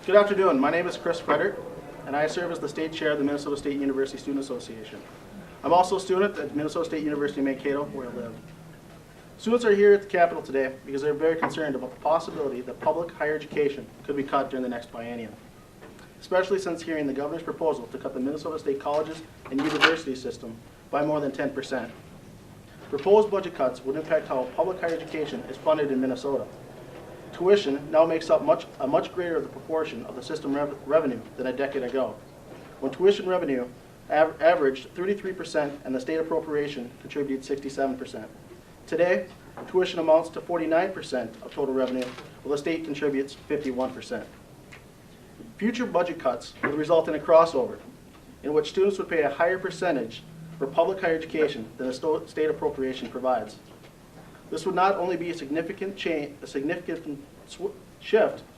Good afternoon. My name is Chris Frederick, and I serve as the state chair of the Minnesota State University Student Association. I'm also a student at Minnesota State University Mankato, where I live. Students are here at the Capitol today because they're very concerned about the possibility that public higher education could be cut during the next biennium, especially since hearing the governor's proposal to cut the Minnesota State colleges and university system by more than 10%. Proposed budget cuts would impact how public higher education is funded in Minnesota. Tuition now makes up a much greater proportion of the system revenue than a decade ago, when tuition revenue averaged 33% and the state appropriation contributed 67%. Today, tuition amounts to 49% of total revenue, while the state contributes 51%. Future budget cuts would result in a crossover, in which students would pay a higher percentage for public higher education than the state appropriation provides. This would not only be a significant shift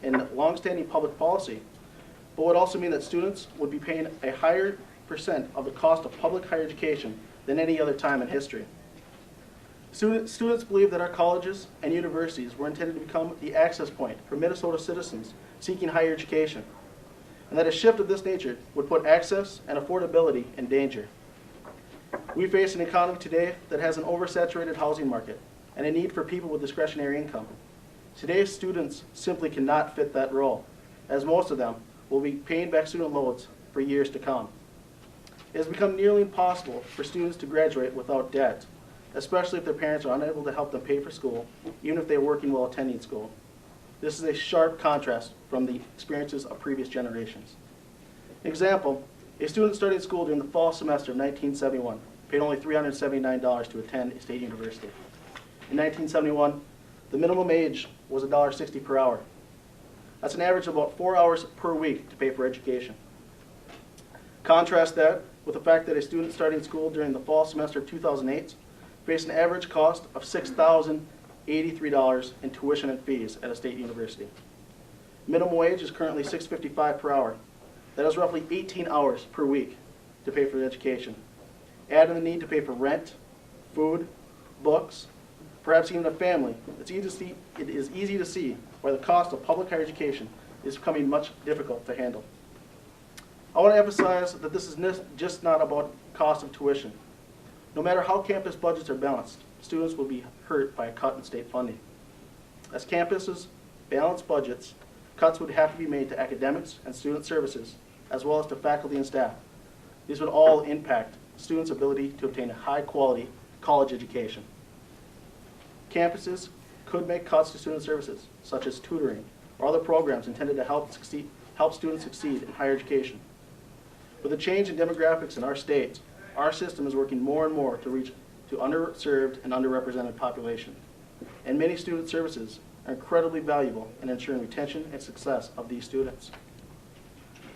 in longstanding public policy, but would also mean that students would be paying a higher percent of the cost of public higher education than any other time in history. Students believe that our colleges and universities were intended to become the access point for Minnesota citizens seeking higher education, and that a shift of this nature would put access and affordability in danger. We face an economy today that has an oversaturated housing market and a need for people with discretionary income. Today's students simply cannot fit that role, as most of them will be paying back student loans for years to come. It has become nearly impossible for students to graduate without debt, especially if their parents are unable to help them pay for school, even if they are working while attending school. This is a sharp contrast from the experiences of previous generations. Example, a student starting school during the fall semester of 1971 paid only $379 to attend a state university. In 1971, the minimum age was $1.60 per hour. That's an average of about 4 hours per week to pay for education. Contrast that with the fact that a student starting school during the fall semester of 2008 faced an average cost of $6,083 in tuition and fees at a state university. Minimum wage is currently $6.55 per hour. That is roughly 18 hours per week to pay for education. Add in the need to pay for rent, food, books, perhaps even a family. It is easy to see why the cost of public higher education is becoming much difficult to handle. I want to emphasize that this is just not about cost of tuition. No matter how campus budgets are balanced, students will be hurt by a cut in state funding. As campuses balance budgets, cuts would have to be made to academics and student services, as well as to faculty and staff. These would all impact students' ability to obtain a high-quality college education. Campuses could make cuts to student services, such as tutoring or other programs intended to help students succeed in higher education. With the change in demographics in our state, our system is working more and more to reach to underserved and underrepresented population. And many student services are incredibly valuable in ensuring retention and success of these students.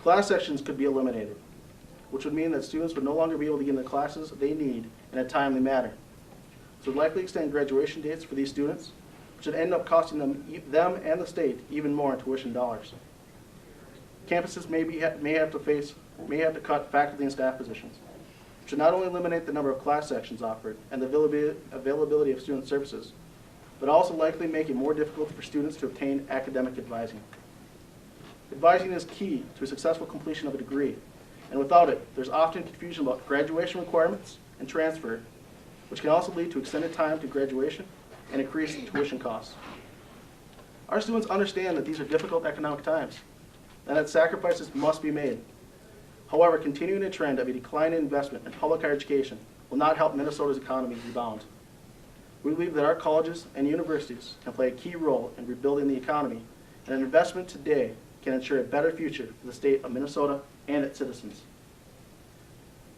Class sections could be eliminated, which would mean that students would no longer be able to get into the classes they need in a timely manner. This would likely extend graduation dates for these students, which would end up costing them and the state even more in tuition dollars. Campuses may have to cut faculty and staff positions, which would not only eliminate the number of class sections offered and the availability of student services, but also likely make it more difficult for students to obtain academic advising. Advising is key to a successful completion of a degree, and without it, there's often confusion about graduation requirements and transfer, which can also lead to extended time to graduation and increased tuition costs. Our students understand that these are difficult economic times and that sacrifices must be made. However, continuing a trend of a decline in investment in public higher education will not help Minnesota's economy rebound. We believe that our colleges and universities can play a key role in rebuilding the economy, and an investment today can ensure a better future for the state of Minnesota and its citizens.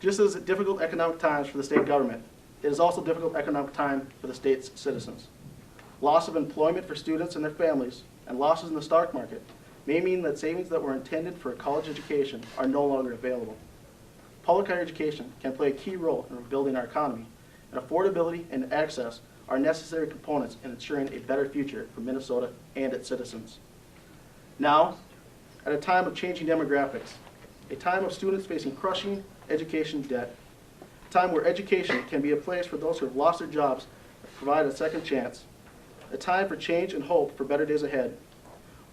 Just as difficult economic times for the state government, it is also a difficult economic time for the state's citizens. Loss of employment for students and their families and losses in the stock market may mean that savings that were intended for a college education are no longer available. Public higher education can play a key role in rebuilding our economy, and affordability and access are necessary components in ensuring a better future for Minnesota and its citizens. Now, at a time of changing demographics, a time of students facing crushing education debt, a time where education can be a place for those who have lost their jobs to provide a second chance, a time for change and hope for better days ahead,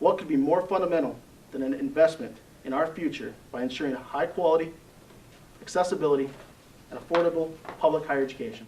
what could be more fundamental than an investment in our future by ensuring high quality, accessibility, and affordable public higher education.